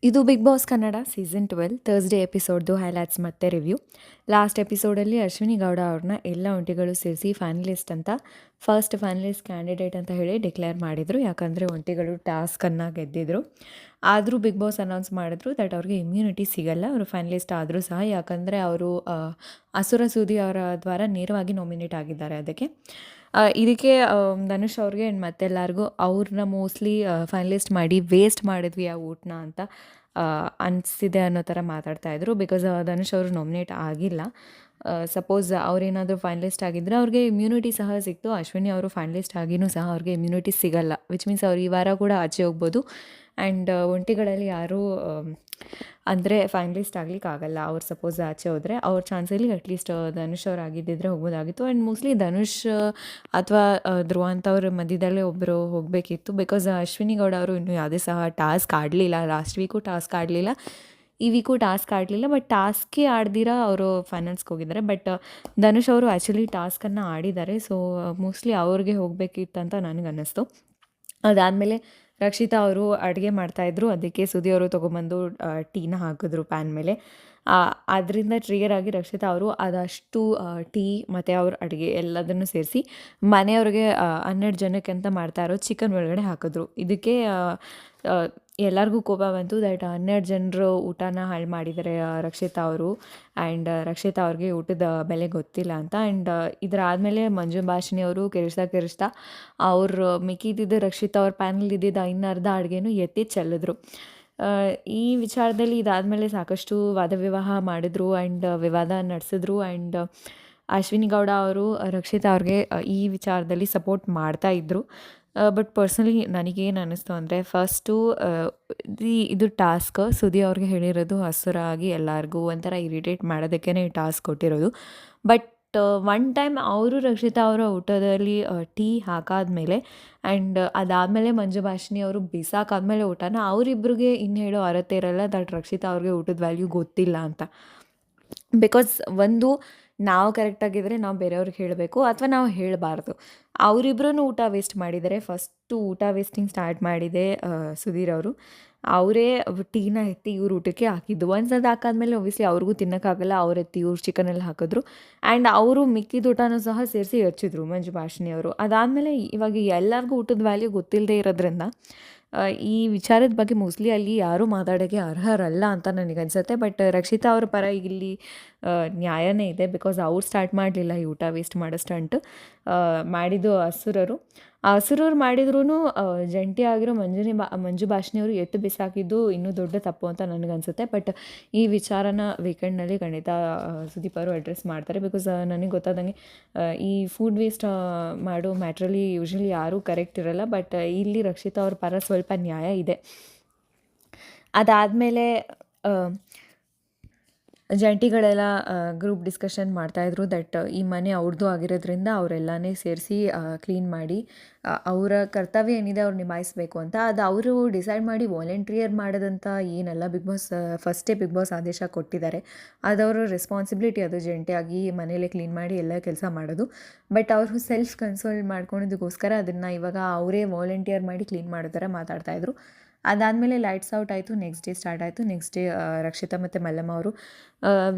ಇದು big boss Kannada season 12 Thursday ಎಪಿಸೋಡ್ದು highlights ಮತ್ತು ರಿವ್ಯೂ. ಲಾಸ್ಟ್ ಎಪಿಸೋಡಲ್ಲಿ ಅಶ್ವಿನಿ ಗೌಡ ಅವ್ರನ್ನ ಎಲ್ಲ ಒಂಟಿಗಳು ಸೇರಿಸಿ ಫೈನಲಿಸ್ಟ್ ಅಂತ ಫಸ್ಟ್ ಫೈನಲಿಸ್ಟ್ ಕ್ಯಾಂಡಿಡೇಟ್ ಅಂತ ಹೇಳಿ ಡಿಕ್ಲೇರ್ ಮಾಡಿದರು. ಯಾಕಂದರೆ ಒಂಟಿಗಳು ಟಾಸ್ಕನ್ನು ಗೆದ್ದಿದ್ರು. ಆದರೂ ಬಿಗ್ ಬಾಸ್ ಅನೌನ್ಸ್ ಮಾಡಿದ್ರು ದಟ್ ಅವ್ರಿಗೆ ಇಮ್ಯುನಿಟಿ ಸಿಗಲ್ಲ ಅವರು ಫೈನಲಿಸ್ಟ್ ಆದರೂ ಸಹ, ಯಾಕಂದರೆ ಅವರು ಅಸುರ ಸೂದಿ ಅವರ ದ್ವಾರ ನೇರವಾಗಿ ನಾಮಿನೇಟ್ ಆಗಿದ್ದಾರೆ. ಇದಕ್ಕೆ ಧನುಷ್ ಅವ್ರಿಗೆ ಆ್ಯಂಡ್ ಮತ್ತೆಲ್ಲರಿಗೂ ಅವ್ರನ್ನ ಮೋಸ್ಟ್ಲಿ ಫೈನಲಿಸ್ಟ್ ಮಾಡಿ ವೇಸ್ಟ್ ಮಾಡಿದ್ವಿ ಆ ಊಟನ ಅಂತ ಅನಿಸಿದೆ ಅನ್ನೋ ಥರ ಮಾತಾಡ್ತಾಯಿದ್ರು. ಬಿಕಾಸ್ ಧನುಷ್ ಅವರು ನಾಮಿನೇಟ್ ಆಗಿಲ್ಲ. ಸಪೋಸ್ ಅವರೇನಾದರೂ ಫೈನಲಿಸ್ಟ್ ಆಗಿದ್ದರೆ ಅವ್ರಿಗೆ ಇಮ್ಯುನಿಟಿ ಸಹ ಸಿಕ್ತು. ಅಶ್ವಿನಿ ಅವರು ಫೈನಲಿಸ್ಟ್ ಆಗಿಯೂ ಸಹ ಅವ್ರಿಗೆ ಇಮ್ಯುನಿಟಿ ಸಿಗಲ್ಲ, ವಿಚ್ ಮೀನ್ಸ್ ಅವ್ರು ಈ ವಾರ ಕೂಡ ಆಚೆ ಹೋಗ್ಬೋದು. ಆ್ಯಂಡ್ ಒಂಟಿಗಳಲ್ಲಿ ಯಾರೂ ಅಂದರೆ ಫೈನಲಿಸ್ಟ್ ಆಗಲಿಕ್ಕಾಗಲ್ಲ. ಅವ್ರು ಸಪೋಸ್ ಆಚೆ ಹೋದರೆ ಅವ್ರ ಚಾನ್ಸಲ್ಲಿ ಅಟ್ಲೀಸ್ಟ್ ಧನುಷ್ ಅವ್ರು ಆಗಿದ್ದಿದ್ರೆ ಹೋಗ್ಬೋದಾಗಿತ್ತು. ಆ್ಯಂಡ್ ಮೋಸ್ಟ್ಲಿ ಧನುಷ್ ಅಥವಾ ಧ್ರುವ ಅಂತವ್ರ ಮಧ್ಯದಲ್ಲೇ ಒಬ್ಬರು ಹೋಗಬೇಕಿತ್ತು. ಬಿಕಾಸ್ ಅಶ್ವಿನಿ ಗೌಡ ಅವರು ಇನ್ನೂ ಯಾವುದೇ ಸಹ ಟಾಸ್ಕ್ ಆಡಲಿಲ್ಲ. ಲಾಸ್ಟ್ ವೀಕು ಟಾಸ್ಕ್ ಆಡಲಿಲ್ಲ, ಈ ವೀಕು ಟಾಸ್ಕ್ ಆಡಲಿಲ್ಲ. ಬಟ್ ಟಾಸ್ಕೇ ಆಡ್ದಿರ ಅವರು ಫೈನಲ್ಸ್ಗೆ ಹೋಗಿದ್ದಾರೆ. ಬಟ್ ಧನುಷ್ ಅವರು ಆ್ಯಕ್ಚುಲಿ ಟಾಸ್ಕನ್ನು ಆಡಿದ್ದಾರೆ. ಸೊ ಮೋಸ್ಟ್ಲಿ ಅವ್ರಿಗೆ ಹೋಗಬೇಕಿತ್ತಂತ ನನಗೆ ಅನ್ನಿಸ್ತು. ಅದಾದಮೇಲೆ ರಕ್ಷಿತಾ ಅವರು ಅಡುಗೆ ಮಾಡ್ತಾಯಿದ್ರು. ಅದಕ್ಕೆ ಸುದಿ ಅವರು ತೊಗೊಂಬಂದು ಟೀನ ಹಾಕಿದ್ರು ಪ್ಯಾನ್ ಮೇಲೆ. ಅದರಿಂದ ಟ್ರಿಗರ್ ಆಗಿ ರಕ್ಷಿತಾ ಅವರು ಅದಷ್ಟು ಟೀ ಮತ್ತು ಅವ್ರ ಅಡುಗೆ ಎಲ್ಲದನ್ನು ಸೇರಿಸಿ ಮನೆಯವ್ರಿಗೆ 12 ಜನಕ್ಕೆ ಅಂತ ಮಾಡ್ತಾಯಿರೋ ಚಿಕನ್ ಒಳಗಡೆ ಹಾಕಿದ್ರು. ಇದಕ್ಕೆ ಎಲ್ಲರಿಗೂ ಕೋಪ ಬಂತು ದಟ್ 12 ಜನರು ಊಟನ ಹಾಳು ಮಾಡಿದ್ದಾರೆ ರಕ್ಷಿತಾ ಅವರು. ಆ್ಯಂಡ್ ರಕ್ಷಿತಾ ಅವ್ರಿಗೆ ಊಟದ ಬೆಲೆ ಗೊತ್ತಿಲ್ಲ ಅಂತ. ಆ್ಯಂಡ್ ಇದರಾದಮೇಲೆ ಮಂಜು ಭಾಷಿಣಿ ಅವರು ಕಿರಿಸ್ತಾ ಅವ್ರು ಮಿಕ್ಕಿದ್ದಿದ್ದು ರಕ್ಷಿತಾ ಅವ್ರ ಪ್ಯಾನಲ್ಲಿ ಇದ್ದಿದ್ದು ಇನ್ನರ್ಧ ಅಡುಗೆನೂ ಎತ್ತಿ ಚೆಲ್ಲಿದ್ರು. ಈ ವಿಚಾರದಲ್ಲಿ ಇದಾದಮೇಲೆ ಸಾಕಷ್ಟು ವಾದ ವಿವಾಹ ಮಾಡಿದ್ರು ಆ್ಯಂಡ್ ವಿವಾದ ನಡೆಸಿದ್ರು. ಆ್ಯಂಡ್ ಅಶ್ವಿನಿ ಗೌಡ ಅವರು ರಕ್ಷಿತಾ ಅವ್ರಿಗೆ ಈ ವಿಚಾರದಲ್ಲಿ ಸಪೋರ್ಟ್ ಮಾಡ್ತಾಯಿದ್ರು. ಬಟ್ ಪರ್ಸ್ನಲಿ ನನಗೇನು ಅನ್ನಿಸ್ತು ಅಂದರೆ ಫಸ್ಟು ಇದು ಟಾಸ್ಕ್ ಸುದಿ ಅವ್ರಿಗೆ ಹೇಳಿರೋದು ಹಸುರಾಗಿ ಎಲ್ಲರಿಗೂ ಒಂಥರ ಇರಿಟೇಟ್ ಮಾಡೋದಕ್ಕೇ ಈ ಟಾಸ್ಕ್ ಕೊಟ್ಟಿರೋದು. ಬಟ್ ಒನ್ ಟೈಮ್ ಅವರು ರಕ್ಷಿತಾ ಅವರ ಊಟದಲ್ಲಿ ಟೀ ಹಾಕಾದ್ಮೇಲೆ ಆ್ಯಂಡ್ ಅದಾದಮೇಲೆ ಮಂಜು ಭಾಷಿಣಿ ಅವರು ಬಿಸಾಕಾದ್ಮೇಲೆ ಊಟನ ಅವರಿಬ್ರಿಗೆ ಇನ್ನು ಹೇಳೋ ಅರ್ಹತೆ ಇರಲ್ಲ ದಟ್ ರಕ್ಷಿತಾ ಅವ್ರಿಗೆ ಊಟದ ವ್ಯಾಲ್ಯೂ ಗೊತ್ತಿಲ್ಲ ಅಂತ. ಬಿಕಾಸ್ ಒಂದು ನಾವು ಕರೆಕ್ಟಾಗಿದ್ದರೆ ನಾವು ಬೇರೆಯವ್ರಿಗೆ ಹೇಳಬೇಕು ಅಥವಾ ನಾವು ಹೇಳಬಾರ್ದು. ಅವರಿಬ್ರೂ ಊಟ ವೇಸ್ಟ್ ಮಾಡಿದ್ದಾರೆ. ಫಸ್ಟು ಊಟ ವೇಸ್ಟಿಂಗ್ ಸ್ಟಾರ್ಟ್ ಮಾಡಿದೆ ಸುಧೀರ್ ಅವರು. ಅವರೇ ಟೀನ ಎತ್ತಿ ಇವ್ರ ಊಟಕ್ಕೆ ಹಾಕಿದ್ದು. ಒಂದ್ಸಲ ಹಾಕಾದ್ಮೇಲೆ ಒಬ್ವಿಯಸ್ಲಿ ಅವ್ರಿಗೂ ತಿನ್ನೋಕ್ಕಾಗಲ್ಲ, ಅವ್ರು ಎತ್ತಿ ಇವ್ರು ಚಿಕನಲ್ಲಿ ಹಾಕಿದ್ರು. ಆ್ಯಂಡ್ ಅವರು ಮಿಕ್ಕಿದ ಊಟನೂ ಸಹ ಸೇರಿಸಿ ಹಚ್ಚಿದ್ರು ಮಂಜು ಭಾಷಿಣಿ ಅವರು. ಅದಾದಮೇಲೆ ಇವಾಗ ಎಲ್ಲರಿಗೂ ಊಟದ ವ್ಯಾಲ್ಯೂ ಗೊತ್ತಿಲ್ಲದೆ ಇರೋದ್ರಿಂದ ಈ ವಿಚಾರದ ಬಗ್ಗೆ ಮೋಸ್ಟ್ಲಿ ಅಲ್ಲಿ ಯಾರೂ ಮಾತಾಡೋಕ್ಕೆ ಅರ್ಹರಲ್ಲ ಅಂತ ನನಗನ್ಸುತ್ತೆ. ಬಟ್ ರಕ್ಷಿತಾ ಅವ್ರ ಪರ ಇಲ್ಲಿ ನ್ಯಾಯನೇ ಇದೆ. ಬಿಕಾಸ್ ಅವ್ರು ಸ್ಟಾರ್ಟ್ ಮಾಡಲಿಲ್ಲ ಈ ಊಟ ವೇಸ್ಟ್ ಮಾಡೋ ಸ್ಟಂಟ್, ಮಾಡಿದ್ದು ಅಸುರರು. ಆ ಅಸುರರು ಮಾಡಿದ್ರೂ ಜಂಟಿ ಆಗಿರೋ ಮಂಜು ಭಾಷಿಣಿ ಅವರು ಎತ್ತು ಬಿಸಾಕಿದ್ದು ಇನ್ನೂ ದೊಡ್ಡ ತಪ್ಪು ಅಂತ ನನಗನ್ಸುತ್ತೆ. ಬಟ್ ಈ ವಿಚಾರನ ವೀಕೆಂಡ್ನಲ್ಲಿ ಖಂಡಿತ ಸುದೀಪ್ ಅವರು ಅಡ್ರೆಸ್ ಮಾಡ್ತಾರೆ. ಬಿಕಾಸ್ ನನಗೆ ಗೊತ್ತಾದಂಗೆ ಈ ಫುಡ್ ವೇಸ್ಟ್ ಮಾಡೋ ಮ್ಯಾಟ್ರಲ್ಲಿ ಯೂಶ್ವಲಿ ಯಾರೂ ಕರೆಕ್ಟ್ ಇರಲ್ಲ. ಬಟ್ ಇಲ್ಲಿ ರಕ್ಷಿತಾ ಅವ್ರ ಪರ ಸ್ವಲ್ಪ ನ್ಯಾಯ ಇದೆ. ಅದಾದಮೇಲೆ ಜಂಟಿಗಳೆಲ್ಲ ಗ್ರೂಪ್ ಡಿಸ್ಕಷನ್ ಮಾಡ್ತಾಯಿದ್ರು ದಟ್ ಈ ಮನೆ ಅವ್ರದ್ದು ಆಗಿರೋದ್ರಿಂದ ಅವರೆಲ್ಲನೇ ಸೇರಿಸಿ ಕ್ಲೀನ್ ಮಾಡಿ ಅವರ ಕರ್ತವ್ಯ ಏನಿದೆ ಅವ್ರು ನಿಭಾಯಿಸಬೇಕು ಅಂತ. ಅದು ಅವರು ಡಿಸೈಡ್ ಮಾಡಿ ವಾಲಂಟಿಯರ್ ಮಾಡೋದಂತ ಏನಲ್ಲ. ಬಿಗ್ ಬಾಸ್ ಫಸ್ಟೇ ಬಿಗ್ ಬಾಸ್ ಆದೇಶ ಕೊಟ್ಟಿದ್ದಾರೆ. ಅದವರ ರೆಸ್ಪಾನ್ಸಿಬಿಲಿಟಿ, ಅದು ಜಂಟಿಯಾಗಿ ಮನೇಲೆ ಕ್ಲೀನ್ ಮಾಡಿ ಎಲ್ಲ ಕೆಲಸ ಮಾಡೋದು. ಬಟ್ ಅವರು ಸೆಲ್ಫ್ ಕನ್ಸೋಲ್ ಮಾಡ್ಕೊಂಡಿದ್ದಕ್ಕೋಸ್ಕರ ಅದನ್ನು ಇವಾಗ ಅವರೇ ವಾಲಂಟಿಯರ್ ಮಾಡಿ ಕ್ಲೀನ್ ಮಾಡೋ ಥರ ಮಾತಾಡ್ತಾಯಿದ್ರು. ಅದಾದಮೇಲೆ ಲೈಟ್ಸ್ ಔಟ್ ಆಯಿತು. ನೆಕ್ಸ್ಟ್ ಡೇ ಸ್ಟಾರ್ಟ್ ಆಯಿತು. ನೆಕ್ಸ್ಟ್ ಡೇ ರಕ್ಷಿತಾ ಮತ್ತು ಮಲ್ಲಮ್ಮ ಅವರು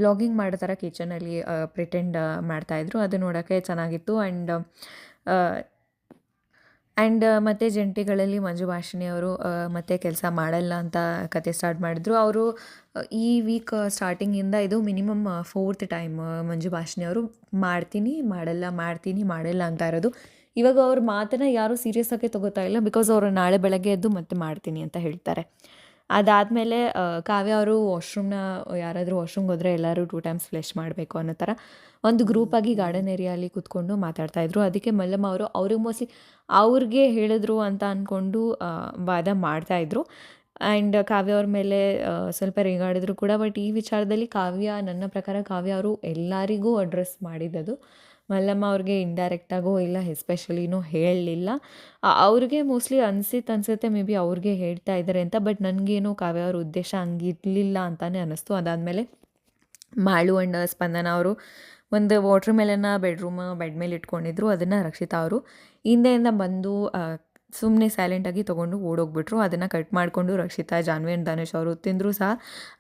ವ್ಲಾಗಿಂಗ್ ಮಾಡೋ ಥರ ಕಿಚನಲ್ಲಿ ಪ್ರಿಟೆಂಡ್ ಮಾಡ್ತಾಯಿದ್ರು. ಅದು ನೋಡೋಕ್ಕೆ ಚೆನ್ನಾಗಿತ್ತು. ಆ್ಯಂಡ್ ಮತ್ತು ಜಂಟಿಗಳಲ್ಲಿ ಮಂಜು ಭಾಷಿಣಿ ಅವರು ಮತ್ತೆ ಕೆಲಸ ಮಾಡಲ್ಲ ಅಂತ ಕತೆ ಸ್ಟಾರ್ಟ್ ಮಾಡಿದ್ರು. ಅವರು ಈ ವೀಕ್ ಸ್ಟಾರ್ಟಿಂಗಿಂದ ಇದು ಮಿನಿಮಮ್ 4th ಟೈಮ್ ಮಂಜು ಭಾಷಿಣಿ ಅವರು ಮಾಡ್ತೀನಿ ಮಾಡಲ್ಲ ಅಂತ ಇರೋದು. ಇವಾಗ ಅವ್ರ ಮಾತನ್ನು ಯಾರೂ ಸೀರಿಯಸ್ ಆಗಿ ತೊಗೋತಾ ಇಲ್ಲ. ಬಿಕಾಸ್ ಅವರು ನಾಳೆ ಬೆಳಗ್ಗೆ ಎದ್ದು ಮತ್ತೆ ಮಾಡ್ತೀನಿ ಅಂತ ಹೇಳ್ತಾರೆ. ಅದಾದಮೇಲೆ ಕಾವ್ಯ ಅವರು ಯಾರಾದರೂ ವಾಶ್ರೂಮ್ಗೆ ಹೋದರೆ ಎಲ್ಲರೂ 2 ಟೈಮ್ಸ್ ಫ್ಲಶ್ ಮಾಡಬೇಕು ಅನ್ನೋ ಥರ ಒಂದು ಗ್ರೂಪಾಗಿ ಗಾರ್ಡನ್ ಏರಿಯಲ್ಲಿ ಕೂತ್ಕೊಂಡು ಮಾತಾಡ್ತಾಯಿದ್ರು. ಅದಕ್ಕೆ ಮಲ್ಲಮ್ಮ ಅವರು ಅವ್ರಿಗೆ ಮೋಸ್ಟ್ಲಿ ಅವ್ರಿಗೆ ಹೇಳಿದ್ರು ಅಂತ ಅಂದ್ಕೊಂಡು ವಾದ ಮಾಡ್ತಾಯಿದ್ರು. ಆ್ಯಂಡ್ ಕಾವ್ಯ ಅವ್ರ ಮೇಲೆ ಸ್ವಲ್ಪ ರೇಗಾಡಿದ್ರು ಕೂಡ. ಬಟ್ ಈ ವಿಚಾರದಲ್ಲಿ ನನ್ನ ಪ್ರಕಾರ ಕಾವ್ಯ ಅವರು ಎಲ್ಲರಿಗೂ ಅಡ್ರೆಸ್ ಮಾಡಿದ್ದದು. ಮಲ್ಲಮ್ಮ ಅವ್ರಿಗೆ ಇಂಡೈರೆಕ್ಟಾಗೋ ಇಲ್ಲ ಎಸ್ಪೆಷಲಿನೂ ಹೇಳಲಿಲ್ಲ. ಅವ್ರಿಗೆ ಮೋಸ್ಟ್ಲಿ ಅನಿಸುತ್ತೆ ಮೇ ಬಿ ಅವ್ರಿಗೆ ಹೇಳ್ತಾ ಇದ್ದಾರೆ ಅಂತ. ಬಟ್ ನನಗೇನು ಕಾವ್ಯ ಅವ್ರ ಉದ್ದೇಶ ಹಂಗಿರಲಿಲ್ಲ ಅಂತಲೇ ಅನ್ನಿಸ್ತು. ಅದಾದಮೇಲೆ ಮಾಳು ಆ್ಯಂಡ್ ಸ್ಪಂದನ ಅವರು ಒಂದು ವಾಟ್ರ್ ಮೆಲನ್ನ ಬೆಡ್ ಮೇಲೆ ಇಟ್ಕೊಂಡಿದ್ರು. ಅದನ್ನು ರಕ್ಷಿತಾ ಅವರು ಹಿಂದೆಯಿಂದ ಬಂದು ಸುಮ್ಮನೆ ಸೈಲೆಂಟಾಗಿ ತೊಗೊಂಡು ಓಡೋಗ್ಬಿಟ್ರು. ಅದನ್ನು ಕಟ್ ಮಾಡಿಕೊಂಡು ರಕ್ಷಿತಾ, ಜಾನ್ವಿ ಆ್ಯಂಡ್ ಧನುಷ್ ಅವರು ತಿಂದರೂ ಸಹ.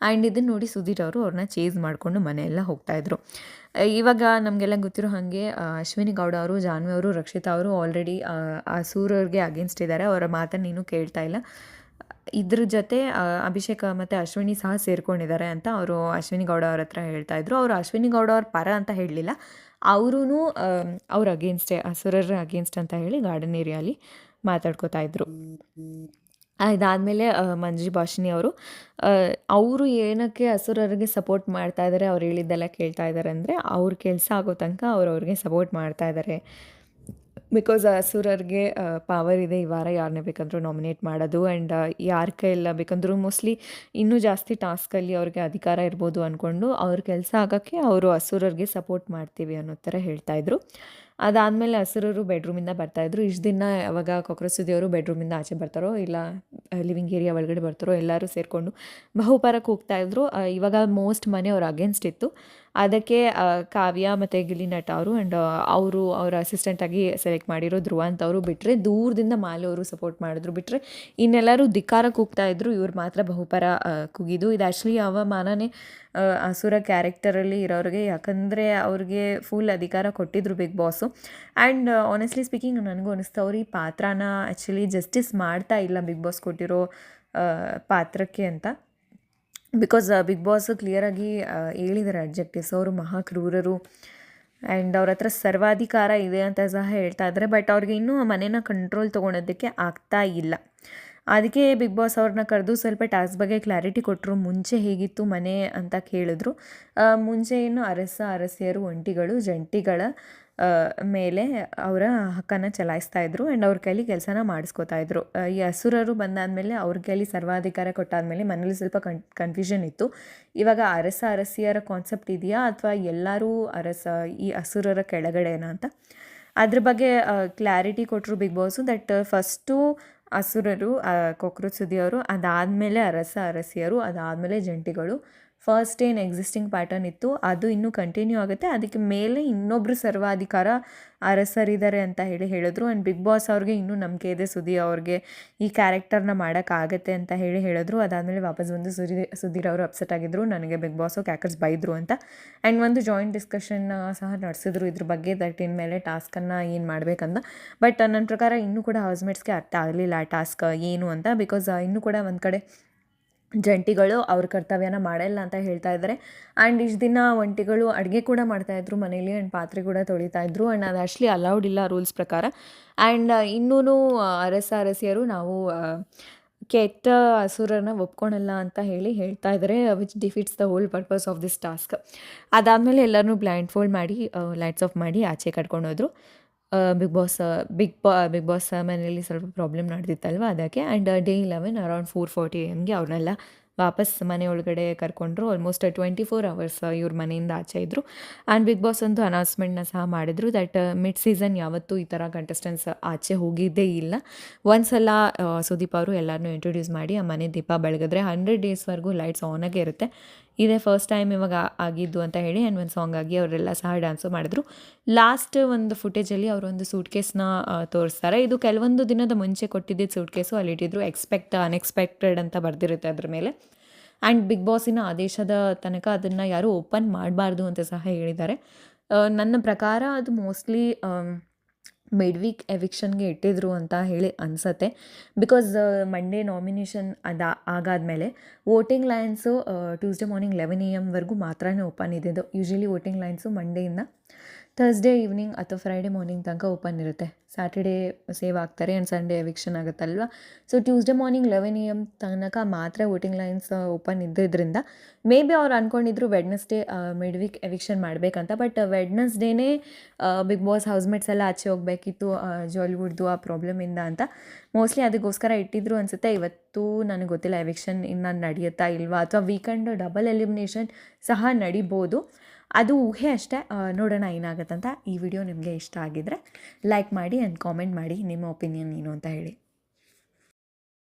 ಆ್ಯಂಡ್ ಇದನ್ನು ನೋಡಿ ಸುಧೀರ್ ಅವರು ಅವ್ರನ್ನ ಚೇಸ್ ಮಾಡಿಕೊಂಡು ಮನೆಯೆಲ್ಲ ಹೋಗ್ತಾಯಿದ್ರು. ಇವಾಗ ನಮಗೆಲ್ಲ ಗೊತ್ತಿರೋ ಹಾಗೆ ಅಶ್ವಿನಿ ಗೌಡ ಅವರು, ಜಾನ್ವಿ ಅವರು, ರಕ್ಷಿತಾ ಅವರು ಆಲ್ರೆಡಿ ಆ ಸೂರವ್ರಿಗೆ ಅಗೇನ್ಸ್ಟ್ ಇದ್ದಾರೆ. ಅವರ ಮಾತನ್ನು ಇನ್ನೂ ಕೇಳ್ತಾ ಇಲ್ಲ. ಇದ್ರ ಜೊತೆ ಅಭಿಷೇಕ್ ಮತ್ತು ಅಶ್ವಿನಿ ಸಹ ಸೇರ್ಕೊಂಡಿದ್ದಾರೆ ಅಂತ ಅವರು ಅಶ್ವಿನಿ ಗೌಡ ಅವ್ರ ಹತ್ರ ಹೇಳ್ತಾಯಿದ್ರು. ಅವರು ಅಶ್ವಿನಿ ಗೌಡ ಅವ್ರ ಪರ ಅಂತ ಹೇಳಲಿಲ್ಲ, ಅವರೂ ಅವ್ರ ಅಗೇನ್ಸ್ಟೇ, ಅಸುರರ ಅಗೇನ್ಸ್ಟ್ ಅಂತ ಹೇಳಿ ಗಾರ್ಡನ್ ಏರಿಯಾಲಿ ಮಾತಾಡ್ಕೋತಾ ಇದ್ರು. ಇದಾದಮೇಲೆ ಮಂಜು ಭಾಷಿಣಿ ಅವರು ಏನಕ್ಕೆ ಅಸುರರಿಗೆ ಸಪೋರ್ಟ್ ಮಾಡ್ತಾ ಇದ್ದಾರೆ, ಅವ್ರು ಹೇಳಿದ್ದೆಲ್ಲ ಕೇಳ್ತಾ ಇದ್ದಾರೆ ಅಂದರೆ, ಅವ್ರ ಕೆಲಸ ಆಗೋ ತನಕ ಅವ್ರಿಗೆ ಸಪೋರ್ಟ್ ಮಾಡ್ತಾ ಇದ್ದಾರೆ. ಬಿಕಾಸ್ ಅಸುರರಿಗೆ ಪವರ್ ಇದೆ, ಈ ವಾರ ಯಾರನ್ನೇ ಬೇಕಂದ್ರೂ ನಾಮಿನೇಟ್ ಮಾಡೋದು. ಆ್ಯಂಡ್ ಯಾರ ಕೈಯೆಲ್ಲ ಬೇಕಂದ್ರೂ ಮೋಸ್ಟ್ಲಿ ಇನ್ನೂ ಜಾಸ್ತಿ ಟಾಸ್ಕಲ್ಲಿ ಅವ್ರಿಗೆ ಅಧಿಕಾರ ಇರ್ಬೋದು ಅಂದ್ಕೊಂಡು ಅವ್ರ ಕೆಲಸ ಆಗೋಕ್ಕೆ ಅವರು ಅಸುರರಿಗೆ ಸಪೋರ್ಟ್ ಮಾಡ್ತೀವಿ ಅನ್ನೋ ಥರ ಹೇಳ್ತಾಯಿದ್ರು. ಅದಾದಮೇಲೆ ಅಸುರರು ಬೆಡ್ರೂಮಿಂದ ಬರ್ತಾಯಿದ್ರು. ಇಷ್ಟು ದಿನ ಯಾವಾಗ ಕಾಕ್ರೋಚ್ ಸುದಿಯವರು ಬೆಡ್ರೂಮಿಂದ ಆಚೆ ಬರ್ತಾರೋ ಇಲ್ಲ ಲಿವಿಂಗ್ ಏರಿಯಾ ಒಳಗಡೆ ಬರ್ತಾರೋ ಎಲ್ಲರೂ ಸೇರಿಕೊಂಡು ಬಹುಪರಕ್ಕೆ ಹೋಗ್ತಾಯಿದ್ರು. ಇವಾಗ ಮೋಸ್ಟ್ ಮನೆ ಅವ್ರ ಅಗೇನ್ಸ್ಟ್ ಇತ್ತು. ಅದಕ್ಕೆ ಕಾವ್ಯ ಮತ್ತು ಗಿಲ್ಲಿ ನಟ ಅವರು ಆ್ಯಂಡ್ ಅವರ ಅಸಿಸ್ಟೆಂಟಾಗಿ ಸೆಲೆಕ್ಟ್ ಮಾಡಿರೋ ಧ್ರುವಂತ್ ಅವರು ಬಿಟ್ಟರೆ, ದೂರದಿಂದ ಮಾಲೆ ಅವರು ಸಪೋರ್ಟ್ ಮಾಡಿದ್ರು. ಬಿಟ್ಟರೆ ಇನ್ನೆಲ್ಲರೂ ಧಿಕ್ಕಾರಕ್ಕೆ ಹೋಗ್ತಾಯಿದ್ರು, ಇವ್ರು ಮಾತ್ರ ಬಹುಪರ ಕುಗಿದು. ಇದು ಆ್ಯಕ್ಚುಲಿ ಅವಮಾನನೇ ಅಸುರ ಕ್ಯಾರೆಕ್ಟರಲ್ಲಿ ಇರೋರಿಗೆ, ಯಾಕಂದರೆ ಅವ್ರಿಗೆ ಫುಲ್ ಅಧಿಕಾರ ಕೊಟ್ಟಿದ್ರು big boss. And honestly speaking ನನಗೂ ಅನ್ನಿಸ್ತು ಅವ್ರು ಈ ಪಾತ್ರನ ಆ್ಯಕ್ಚುಲಿ ಜಸ್ಟಿಸ್ ಮಾಡ್ತಾ ಇಲ್ಲ ಬಿಗ್ ಬಾಸ್ ಕೊಟ್ಟಿರೋ ಪಾತ್ರಕ್ಕೆ ಅಂತ. ಬಿಕಾಸ್ ಬಿಗ್ ಬಾಸ್ ಕ್ಲಿಯರಾಗಿ ಹೇಳಿದ್ದಾರೆ ಅಬ್ಜೆಕ್ಟಿವ್ಸ್, ಅವರು ಮಹಾಕ್ರೂರರು ಆ್ಯಂಡ್ ಅವ್ರ ಹತ್ರ ಸರ್ವಾಧಿಕಾರ ಇದೆ ಅಂತ ಸಹ ಹೇಳ್ತಾ ಇದ್ದಾರೆ. ಬಟ್ ಅವ್ರಿಗೆ ಇನ್ನೂ ಆ ಮನೇನ ಕಂಟ್ರೋಲ್ ತೊಗೊಳೋದಕ್ಕೆ ಆಗ್ತಾ ಇಲ್ಲ. ಅದಕ್ಕೆ ಬಿಗ್ ಬಾಸ್ ಅವ್ರನ್ನ ಕರೆದು ಸ್ವಲ್ಪ ಟಾಸ್ಕ್ ಬಗ್ಗೆ ಕ್ಲಾರಿಟಿ ಕೊಟ್ಟರು. ಮುಂಚೆ ಹೇಗಿತ್ತು ಮನೆ ಅಂತ ಕೇಳಿದ್ರು. ಮುಂಚೆ ಏನು ಅರಸಿಯರು, ಒಂಟಿಗಳು, ಜಂಟಿಗಳ ಮೇಲೆ ಅವರ ಹಕ್ಕನ್ನು ಚಲಾಯಿಸ್ತಾಯಿದ್ರು ಆ್ಯಂಡ್ ಅವ್ರ ಕೈಲಿ ಕೆಲಸನ ಮಾಡಿಸ್ಕೋತಾಯಿದ್ರು. ಈ ಅಸುರರು ಬಂದಾದಮೇಲೆ ಅವ್ರ ಕೈಲಿ ಸರ್ವಾಧಿಕಾರ ಕೊಟ್ಟಾದಮೇಲೆ ಮನೇಲಿ ಸ್ವಲ್ಪ ಕನ್ಫ್ಯೂಷನ್ ಇತ್ತು. ಇವಾಗ ಅರಸಿಯರ ಕಾನ್ಸೆಪ್ಟ್ ಇದೆಯಾ ಅಥವಾ ಎಲ್ಲರೂ ಈ ಅಸುರರ ಕೆಳಗಡೆನಾ ಅಂತ ಅದ್ರ ಬಗ್ಗೆ ಕ್ಲಾರಿಟಿ ಕೊಟ್ಟರು ಬಿಗ್ ಬಾಸು. ದಟ್ ಫಸ್ಟು ಅಸುರರು, ಕಾಕ್ರೋಚ್ ಸುದಿಯವರು, ಅದಾದಮೇಲೆ ಅರಸಿಯರು, ಅದಾದಮೇಲೆ ಜಂಟಿಗಳು. ಫಸ್ಟ್ ಏನು ಎಕ್ಸಿಸ್ಟಿಂಗ್ ಪ್ಯಾಟರ್ನ್ ಇತ್ತು ಅದು ಇನ್ನೂ ಕಂಟಿನ್ಯೂ ಆಗುತ್ತೆ. ಅದಕ್ಕೆ ಮೇಲೆ ಇನ್ನೊಬ್ಬರು ಸರ್ವಾಧಿಕಾರ ಅರಸರಿದ್ದಾರೆ ಅಂತ ಹೇಳಿದ್ರು. ಆ್ಯಂಡ್ ಬಿಗ್ ಬಾಸ್ ಅವ್ರಿಗೆ ಇನ್ನೂ ನಂಬಿಕೆ ಇದೆ ಸುದಿ ಅವ್ರಿಗೆ ಈ ಕ್ಯಾರೆಕ್ಟರ್ನ ಮಾಡೋಕ್ಕಾಗತ್ತೆ ಅಂತ ಹೇಳಿದ್ರು. ಅದಾದಮೇಲೆ ವಾಪಸ್ ಬಂದು ಸುಧೀರ್ ಅವರು ಅಪ್ಸೆಟ್ ಆಗಿದ್ದರು, ನನಗೆ ಬಿಗ್ ಬಾಸು ಕ್ಯಾಕರ್ಸ್ ಬೈದರು ಅಂತ. ಆ್ಯಂಡ್ ಒಂದು ಜಾಯಿಂಟ್ ಡಿಸ್ಕಷನ್ ಸಹ ನಡೆಸಿದ್ರು ಇದ್ರ ಬಗ್ಗೆ, ದಟ್ ಇನ್ಮೇಲೆ ಟಾಸ್ಕನ್ನು ಏನು ಮಾಡಬೇಕಂತ. ಬಟ್ ನನ್ನ ಪ್ರಕಾರ ಇನ್ನೂ ಕೂಡ ಹೌಸ್ಮೇಟ್ಸ್ಗೆ ಅರ್ಥ ಆಗಲಿಲ್ಲ ಆ ಟಾಸ್ಕ್ ಏನು ಅಂತ. ಬಿಕಾಸ್ ಇನ್ನೂ ಕೂಡ ಒಂದು ಕಡೆ ಜಂಟಿಗಳು ಅವ್ರ ಕರ್ತವ್ಯನ ಮಾಡಲ್ಲ ಅಂತ ಹೇಳ್ತಾ ಇದ್ದಾರೆ. ಆ್ಯಂಡ್ ಇಷ್ಟು ದಿನ ಒಂಟಿಗಳು ಅಡುಗೆ ಕೂಡ ಮಾಡ್ತಾಯಿದ್ರು ಮನೇಲಿ ಆ್ಯಂಡ್ ಪಾತ್ರೆ ಕೂಡ ತೊಳಿತಾಯಿದ್ರು. ಆ್ಯಂಡ್ ಅದು ಆ್ಯಕ್ಚುಲಿ ಅಲೌಡ್ ಇಲ್ಲ ರೂಲ್ಸ್ ಪ್ರಕಾರ. ಆ್ಯಂಡ್ ಇನ್ನೂ ಅರಸಿಯರು ನಾವು ಕೆಟ್ಟ ಅಸುರನ ಒಪ್ಕೊಳಲ್ಲ ಅಂತ ಹೇಳ್ತಾ ಇದ್ದಾರೆ, which defeats the whole purpose of this task. ಅದಾದಮೇಲೆ ಎಲ್ಲರನ್ನೂ ಬ್ಲೈಂಡ್ ಫೋಲ್ಡ್ ಮಾಡಿ ಲೈಟ್ಸ್ ಆಫ್ ಮಾಡಿ ಆಚೆ ಕರ್ಕೊಂಡು ಹೋದರು. ಬಿಗ್ ಬಾಸ್ ಮನೆಯಲ್ಲಿ ಸ್ವಲ್ಪ ಪ್ರಾಬ್ಲಮ್ ನಡೆದಿತ್ತಲ್ವ ಅದಕ್ಕೆ. ಆ್ಯಂಡ್ ಡೇ 11 ಅರೌಂಡ್ 4:40 AM ಅವ್ರನ್ನೆಲ್ಲ ವಾಪಸ್ ಮನೆ ಒಳಗಡೆ ಕರ್ಕೊಂಡ್ರು. ಆಲ್ಮೋಸ್ಟ್ 24 hours ಇವ್ರ ಮನೆಯಿಂದ ಆಚೆ ಇದ್ದರು. ಆ್ಯಂಡ್ ಬಿಗ್ ಬಾಸ್ ಒಂದು ಅನೌನ್ಸ್ಮೆಂಟ್ನ ಸಹ ಮಾಡಿದ್ರು, ದಟ್ ಮಿಡ್ ಸೀಸನ್ ಯಾವತ್ತೂ ಈ ಥರ ಕಂಟೆಸ್ಟೆಂಟ್ಸ್ ಆಚೆ ಹೋಗಿದ್ದೇ ಇಲ್ಲ. ಒಂದ್ಸಲ ಸುದೀಪ್ ಅವರು ಎಲ್ಲರನ್ನೂ ಇಂಟ್ರೊಡ್ಯೂಸ್ ಮಾಡಿ ಆ ಮನೆ ದೀಪ ಬೆಳಗಿದ್ರೆ 100 daysವರೆಗೂ ಲೈಟ್ಸ್ ಆನಾಗೇ ಇರುತ್ತೆ. ಇದೇ ಫಸ್ಟ್ ಟೈಮ್ ಇವಾಗ ಆಗಿದ್ದು ಅಂತ ಹೇಳಿ ಆ್ಯಂಡ್ ಒಂದು ಸಾಂಗ್ ಆಗಿ ಅವರೆಲ್ಲ ಸಹ ಡ್ಯಾನ್ಸು ಮಾಡಿದ್ರು. ಲಾಸ್ಟ್ ಒಂದು ಫುಟೇಜಲ್ಲಿ ಅವರೊಂದು ಸೂಟ್ ಕೇಸ್ನ ತೋರಿಸ್ತಾರೆ. ಇದು ಕೆಲವೊಂದು ದಿನದ ಮುಂಚೆ ಕೊಟ್ಟಿದ್ದಿದ್ದು ಸೂಟ್ ಕೇಸು, ಅಲ್ಲಿಟ್ಟಿದ್ರು ಅನ್ಎಕ್ಸ್ಪೆಕ್ಟೆಡ್ ಅಂತ ಬರೆದಿರುತ್ತೆ ಅದ್ರ ಮೇಲೆ. ಆ್ಯಂಡ್ ಬಿಗ್ ಬಾಸಿನ ಆದೇಶದ ತನಕ ಅದನ್ನು ಯಾರೂ ಓಪನ್ ಮಾಡಬಾರ್ದು ಅಂತ ಸಹ ಹೇಳಿದ್ದಾರೆ. ನನ್ನ ಪ್ರಕಾರ ಅದು ಮೋಸ್ಟ್ಲಿ ಮಿಡ್-ವೀಕ್ ಎವಿಕ್ಷನ್ಗೆ ಇಟ್ಟಿದ್ರು ಅಂತ ಹೇಳಿ ಅನಿಸತ್ತೆ. ಬಿಕಾಸ್ ಮಂಡೇ ನಾಮಿನೇಷನ್ ಆಗಾದಮೇಲೆ voting lines Tuesday morning 11 AM ಮಾತ್ರನೇ ಓಪನ್ ಇದ್ದಿದ್ದು. ಯೂಶ್ವಲಿ ವೋಟಿಂಗ್ ಲೈನ್ಸು ಮಂಡೆಯಿಂದ ಥರ್ಸ್ಡೇ ಈವ್ನಿಂಗ್ ಅಥವಾ ಫ್ರೈಡೇ ಮಾರ್ನಿಂಗ್ ತನಕ ಓಪನ್ ಇರುತ್ತೆ. ಸ್ಯಾಟರ್ಡೇ ಸೇವ್ ಆಗ್ತಾರೆ ಆ್ಯಂಡ್ ಸಂಡೇ ಎವಿಕ್ಷನ್ ಆಗುತ್ತಲ್ವ. ಸೊ ಟ್ಯೂಸ್ಡೇ ಮಾರ್ನಿಂಗ್ 11 AM ತನಕ ಮಾತ್ರ ವೋಟಿಂಗ್ ಲೈನ್ಸ್ ಓಪನ್ ಇದ್ದಿದ್ದರಿಂದ ಮೇ ಬಿ ಅವ್ರು ಅಂದ್ಕೊಂಡಿದ್ರು ವೆಡ್ನೆಸ್ಡೇ ಮಿಡ್-ವೀಕ್ ಎವಿಕ್ಷನ್ ಮಾಡಬೇಕಂತ. ಬಟ್ ವೆಡ್ನೆಸ್ಡೇನೇ ಬಿಗ್ ಬಾಸ್ ಹೌಸ್ಮೇಟ್ಸ್ ಎಲ್ಲ ಆಚೆ ಹೋಗಬೇಕಿತ್ತು ಜಾಲಿವುಡ್ದು ಆ ಪ್ರಾಬ್ಲಮಿಂದ ಅಂತ ಮೋಸ್ಟ್ಲಿ ಅದಕ್ಕೋಸ್ಕರ ಇಟ್ಟಿದ್ರು ಅನಿಸುತ್ತೆ. ಇವತ್ತು ನನಗೆ ಗೊತ್ತಿಲ್ಲ ಎವಿಕ್ಷನ್ ಇನ್ನು ನಡೆಯುತ್ತಾ ಇಲ್ವಾ ಅಥವಾ ವೀಕೆಂಡ್ ಡಬಲ್ ಎಲಿಮಿನೇಷನ್ ಸಹ ನಡಿಬೋದು. ಅದು ಊಹೆ ಅಷ್ಟೇ, ನೋಡೋಣ ಏನಾಗುತ್ತಂತ. ಈ ವಿಡಿಯೋ ನಿಮಗೆ ಇಷ್ಟ ಆಗಿದ್ದರೆ ಲೈಕ್ ಮಾಡಿ ಆ್ಯಂಡ್ ಕಾಮೆಂಟ್ ಮಾಡಿ ನಿಮ್ಮ ಒಪಿನಿಯನ್ ಏನು ಅಂತ ಹೇಳಿ.